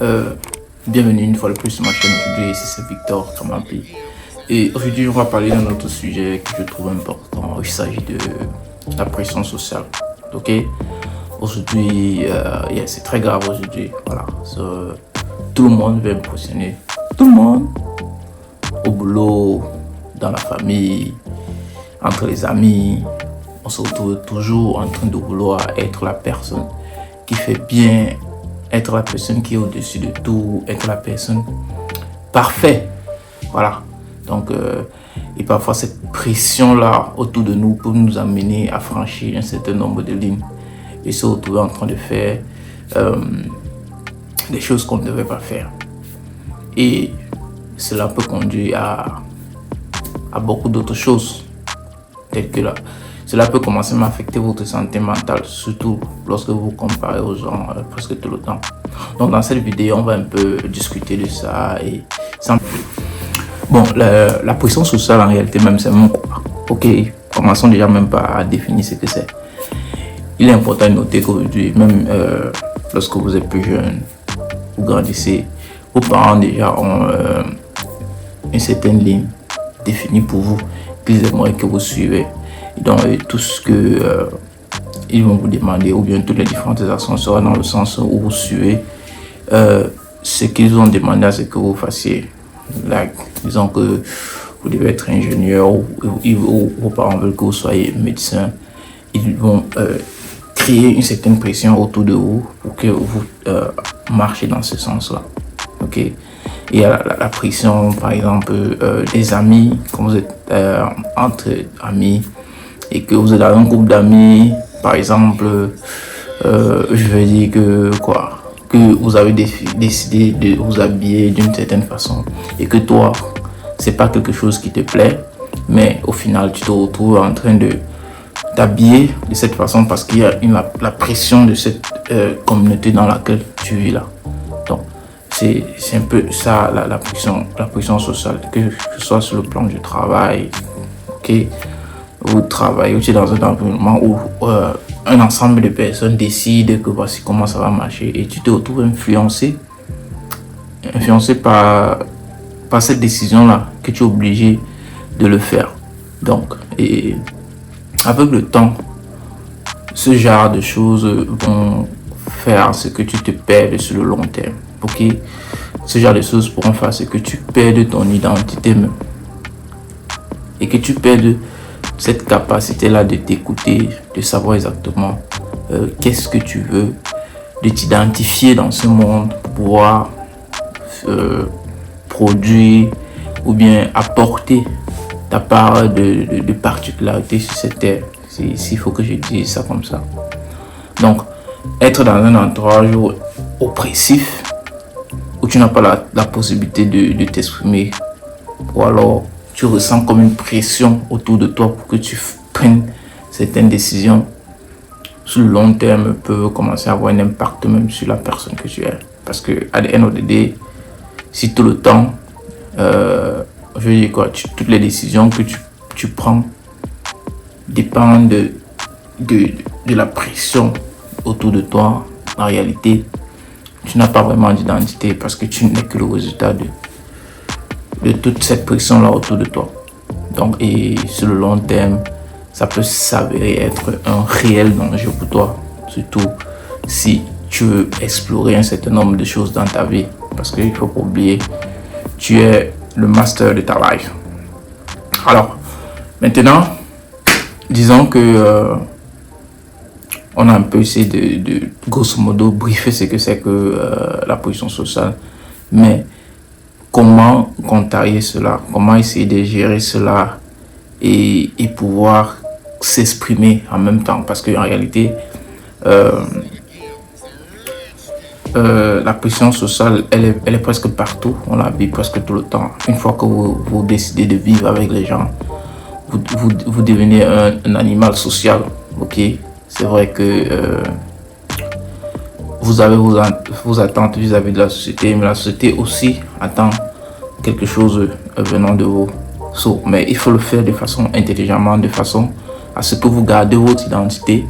Euh, Bienvenue une fois de plus sur ma chaîne. Aujourd'hui, ici c'est Victor Kamampi. Et aujourd'hui, on va parler d'un autre sujet que je trouve important. Il s'agit de la pression sociale. Ok? Aujourd'hui, c'est très grave aujourd'hui. Voilà. Tout le monde veut impressionner. Tout le monde. Au boulot, dans la famille, entre les amis. On se retrouve toujours en train de vouloir être la personne qui fait bien, être la personne qui est au-dessus de tout, être la personne parfaite. Voilà. Donc, et parfois cette pression-là autour de nous peut nous amener à franchir un certain nombre de lignes et se retrouver en train de faire des choses qu'on ne devait pas faire. Et cela peut conduire à beaucoup d'autres choses, telles que là. Cela peut commencer à affecter votre santé mentale, surtout lorsque vous comparez aux gens presque tout le temps. Donc dans cette vidéo, on va un peu discuter de ça. Bon, la pression sociale en réalité même c'est mon quoi. Ok, commençons déjà même pas à définir ce que c'est. Il est important de noter qu'aujourd'hui, même lorsque vous êtes plus jeune, vous grandissez, vos parents déjà ont une certaine ligne définie pour vous, qu'ils aimeraient que vous suivez. Donc tout ce que ils vont vous demander, ou bien toutes les différentes actions sera dans le sens où vous suivez ce qu'ils ont demandé à ce que vous fassiez. Like, disons que vous devez être ingénieur ou vos parents veulent que vous soyez médecin. Ils vont créer une certaine pression autour de vous pour que vous marchiez dans ce sens-là. Ok? Il y a la pression, par exemple, des amis, quand vous êtes entre amis et que vous êtes dans un groupe d'amis, par exemple, je veux dire que vous avez décidé de vous habiller d'une certaine façon et que toi, c'est pas quelque chose qui te plaît, mais au final, tu te retrouves en train de t'habiller de cette façon parce qu'il y a la pression de cette communauté dans laquelle tu vis là. Donc, c'est un peu ça la pression sociale, que ce soit sur le plan du travail, ok? Vous travaillez aussi dans un environnement où un ensemble de personnes décident que voici comment ça va marcher et tu te retrouves influencé par cette décision-là, que tu es obligé de le faire. Donc, et avec le temps, ce genre de choses vont faire ce que tu te perds sur le long terme. Ok? Ce genre de choses pourront faire ce que tu perds ton identité même. Et que tu perds cette capacité-là de t'écouter, de savoir exactement qu'est-ce que tu veux, de t'identifier dans ce monde pour pouvoir produire ou bien apporter ta part de particularité sur cette terre. S'il faut que je dise ça comme ça. Donc, être dans un entourage oppressif où tu n'as pas la possibilité de t'exprimer, ou alors tu ressens comme une pression autour de toi pour que tu prennes certaines décisions, sur le long terme peut commencer à avoir un impact même sur la personne que tu es. Parce que à the end of the day, si tout le temps, je veux dire quoi, toutes les décisions que tu prends dépendent de la pression autour de toi, en réalité, tu n'as pas vraiment d'identité parce que tu n'es que le résultat de toute cette pression-là autour de toi. Donc, et sur le long terme, ça peut s'avérer être un réel danger pour toi, surtout si tu veux explorer un certain nombre de choses dans ta vie. Parce qu'il ne faut pas oublier, tu es le master de ta life. Alors, maintenant, disons que on a un peu essayé de grosso modo briefer ce que c'est que la pression sociale. Mais comment contrarier cela, comment essayer de gérer cela et pouvoir s'exprimer en même temps, parce qu'en réalité la pression sociale elle est presque partout, on la vit presque tout le temps. Une fois que vous décidez de vivre avec les gens, vous devenez un animal social, ok? C'est vrai que vous avez vos attentes vis-à-vis de la société, mais la société aussi attend quelque chose venant de vous. Mais il faut le faire de façon intelligemment, de façon à ce que vous gardez votre identité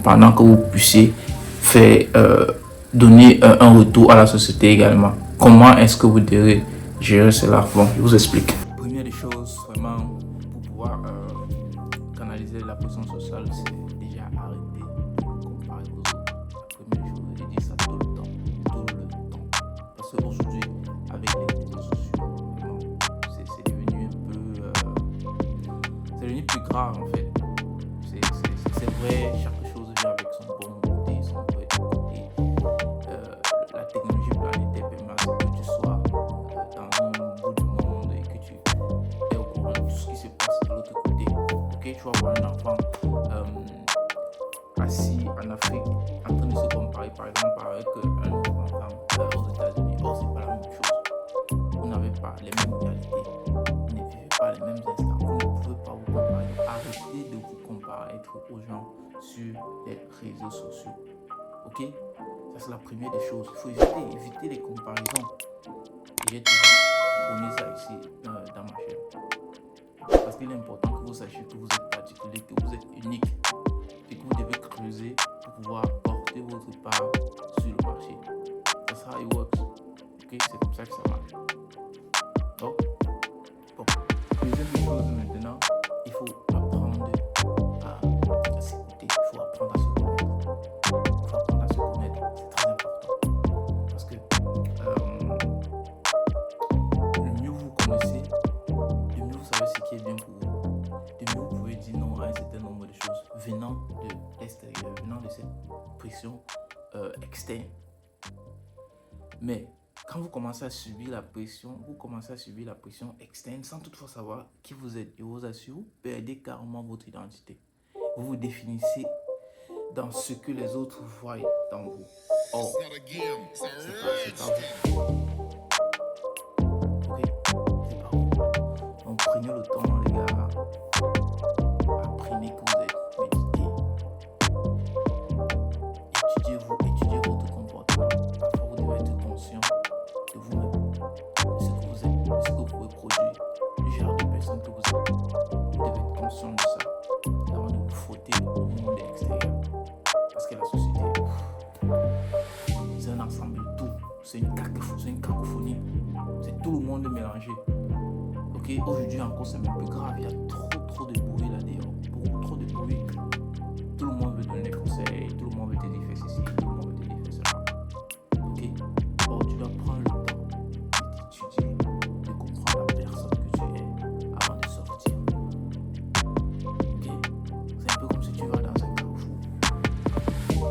pendant que vous puissiez faire donner un retour à la société également. Comment est-ce que vous devez gérer cela? Bon, je vous explique. Première des choses, vraiment, pour pouvoir canaliser la pression sociale, c'est déjà arrêter de vous comparer aux autres. La première chose, je dis ça tout le temps. Tout le temps. Parce qu'aujourd'hui, avec les réseaux sociaux, vraiment, c'est devenu un peu... c'est devenu plus grave en fait. C'est vrai, chaque chose vient avec son bon côté, son mauvais côté. La technologie planétaire permet à ce que tu sois dans un bout du monde et que tu es au courant de tout ce qui se passe de l'autre côté. Ok, tu vas voir un enfant assis en Afrique en train de se comparer par exemple avec un autre enfant aux États-Unis. Or, c'est pas la même chose. Vous n'avez pas les mêmes réalités, vous ne vivez pas les mêmes instants, vous ne pouvez pas vous comparer. Arrêtez de vous comparer aux gens sur les réseaux sociaux. Ok? Ça, c'est la première des choses. Il faut éviter les comparaisons. Et j'ai toujours prôné ça ici dans ma chaîne. Parce qu'il est important que vous sachiez que vous êtes particulier, que vous êtes unique et que vous devez creuser pour pouvoir porter votre part sur le marché. That's how it works. Ok? C'est comme ça que ça marche. Donc, bon. Deuxième chose maintenant, il faut apprendre à s'écouter. Il faut apprendre à se connaître. Il faut apprendre à se connaître. C'est très important. Parce que le mieux vous connaissez, le mieux vous savez ce qui est bien pour vous. Le mieux vous pouvez dire non à un certain nombre de choses venant de l'extérieur, venant de cette pression externe. Mais quand vous commencez à subir la pression, externe sans toutefois savoir qui vous êtes. Je vous assure, vous perdez carrément votre identité. Vous vous définissez dans ce que les autres voient dans vous. Or, c'est pas vous. Ok? C'est pas vous. Donc prenez le temps, les gars. Apprenez que vous êtes. Méditez. Étudiez votre comportement. Parfois, vous devez être conscient de vous-même, de ce que vous êtes, de ce que vous pouvez produire, du genre de personne que vous êtes. Vous devez être conscient de ça avant de vous frotter au monde extérieur. Parce que la société, c'est un ensemble de tout. C'est une cacophonie. C'est tout le monde mélangé. Ok, aujourd'hui encore, c'est même plus grave. Il y a trop de bruit là-dedans. Beaucoup trop de bruit. Tout le monde veut donner des conseils. Tout le monde veut te dire fais ceci. Tout le monde veut te dire fais cela. Ok, or tu dois prendre le temps d'étudier, de comprendre la personne que tu es avant de sortir. Ok, c'est un peu comme si tu vas dans un carrefour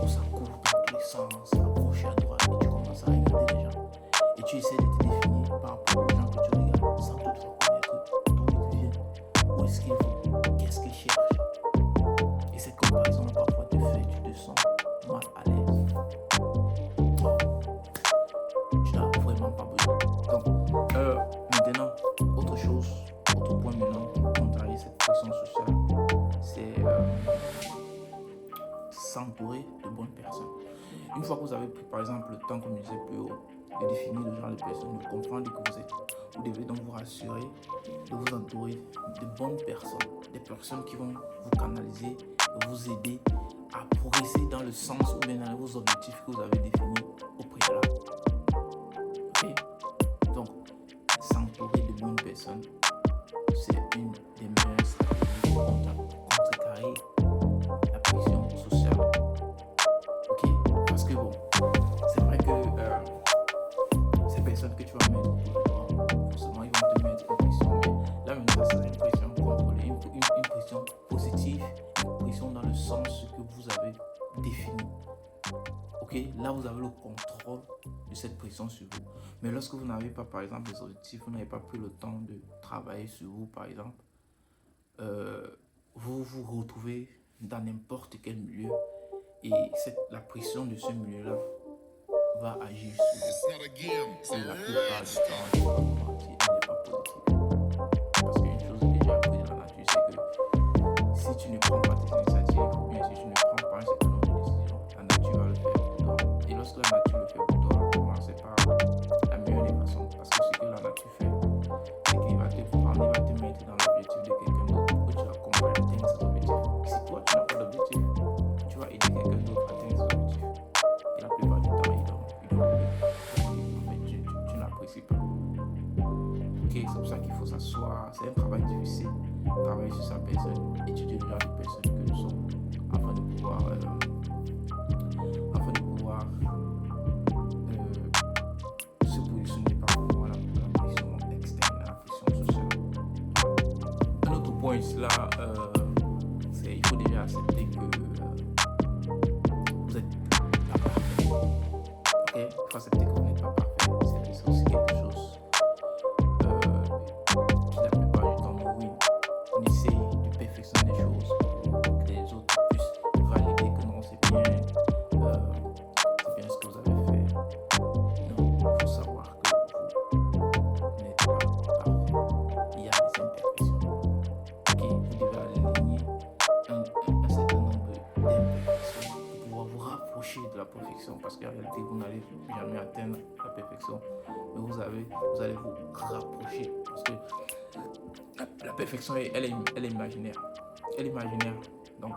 où ça court dans tous les sens, à gauche et à droite, et tu commences à regarder les gens. Et tu essaies de te définir par rapport aux gens que tu regardes sans toutefois connaître d'où ils viennent, où est-ce qu'ils vont, qu'est-ce qu'ils cherchent. Et cette comparaison parfois te fait, tu te sens mal à l'aise. Tu n'as vraiment pas besoin. Donc, maintenant, autre point maintenant pour contrer cette pression sociale, c'est s'entourer de bonnes personnes. Une fois que vous avez pris par exemple le temps, comme je disais plus haut, de définir le genre de personnes, de comprendre que vous êtes, vous devez donc vous rassurer de vous entourer de bonnes personnes, des personnes qui vont vous canaliser, vous aider à progresser dans le sens ou bien dans vos objectifs que vous avez définis au préalable. Ok? Donc, s'entourer de bonnes personnes, c'est une des meilleures stratégies pour contrecarrer la pression sociale. Ok? Parce que bon, c'est vrai que ces personnes que tu vas mettre autour de toi, forcément ils vont te mettre une pression, mais là maintenant c'est une pression contrôlée, une pression positive, une pression dans le sens que vous avez défini. Ok, là vous avez le contrôle de cette pression sur vous. Mais lorsque vous n'avez pas par exemple des objectifs, vous n'avez pas pris le temps de travailler sur vous par exemple, vous vous retrouvez dans n'importe quel milieu et la pression de ce milieu-là va agir sur vous. Et la plupart du temps, elle n'est pas positive. Parce qu'une chose déjà apprise dans la nature, c'est que si tu ne prends pas tes initiatives, ou bien si tu ne prends pas un certain nombre de décisions, la nature va le faire pour toi. Et lorsque la nature le fait pour toi, commencez par la meilleure des façons. Parce que ce que la nature fait, c'est qu'il va te prendre, il va te mettre dans l'objectif de quelqu'un d'autre pour que tu accompagnes à atteindre cet objectif. Si toi tu n'as pas d'objectif, tu vas aider quelqu'un d'autre à atteindre cet objectif. Et la plupart du temps, il n'apprécie pas. Ok, c'est pour ça qu'il faut s'asseoir. C'est un travail difficile. Travailler sur sa personne, étudier le genre de personnes que nous sommes, afin de pouvoir se positionner par rapport à la pression externe, à la pression sociale. Un autre point là, c'est il faut déjà accepter que vous êtes pas parfait. Ok, il faut accepter que vous n'êtes pas parfait. C'est aussi quelque chose qui la plupart du temps nous ruine. On essaye de perfectionner les choses pour que les autres puissent valider que non, c'est bien ce que vous avez fait. Non, il faut savoir que vous n'êtes pas parfait. Il y a des imperfections. Ok, vous devez aligner un certain nombre d'imperfections pour pouvoir vous rapprocher de la perfection, parce qu'en réalité, vous n'allez jamais atteindre la perfection, mais vous allez vous rapprocher, parce que la perfection, elle est imaginaire. Elle est imaginaire. Donc,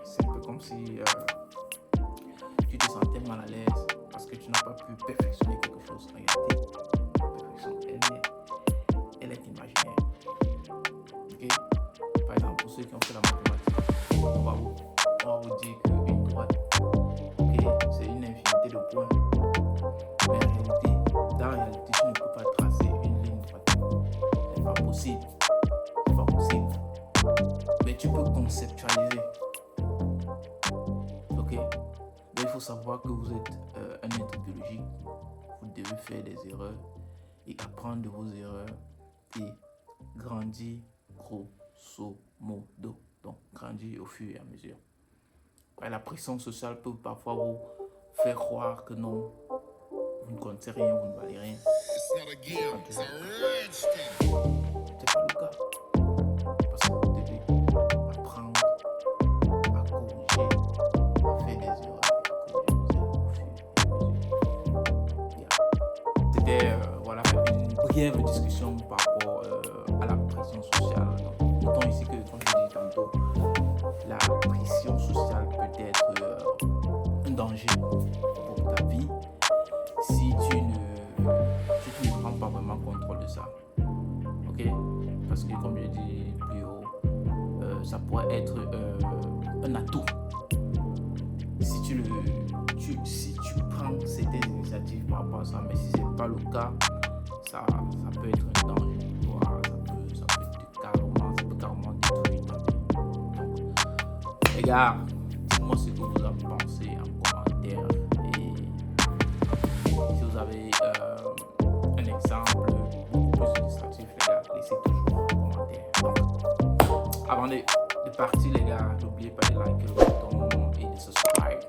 c'est un peu comme si tu te sentais mal à l'aise parce que tu n'as pas pu perfectionner quelque chose. En réalité, la perfection, elle est imaginaire. Okay? Par exemple, pour ceux qui ont fait la mathématique, on va vous dire qu'une droite, okay, c'est une infinité de points. Mais dans la réalité, tu ne peux pas tracer une ligne droite. C'est pas possible. C'est pas possible. Mais tu peux conceptualiser. Ok? Mais il faut savoir que vous êtes un être biologique. Vous devez faire des erreurs et apprendre de vos erreurs et grandir grosso modo. Donc, grandir au fur et à mesure. Et la pression sociale peut parfois vous faire croire que non, vous ne comptez rien, vous ne valez rien. C'est pas le cas. Parce que vous devez apprendre à corriger, à faire des erreurs, à corriger vos erreurs au fur et à mesure. C'était voilà, une brève discussion par rapport à la pression sociale. Donc, notons ici que, comme je l'ai dit tantôt, la pression sociale peut être un danger pour ta vie si tu ne prends pas vraiment contrôle de ça. Ok? Parce que comme je dis plus haut, ça pourrait être un atout si tu prends certaines initiatives par rapport à ça, mais si ce n'est pas le cas, ça peut être un danger pour toi, ça peut carrément détruire ta vie. Donc, les gars, dites-moi ce que vous en pensez en commentaire, et si vous avez un exemple beaucoup plus illustratif, les gars, laissez toujours en commentaire. Donc, avant de partir, les gars, n'oubliez pas de liker le bouton et de subscribe.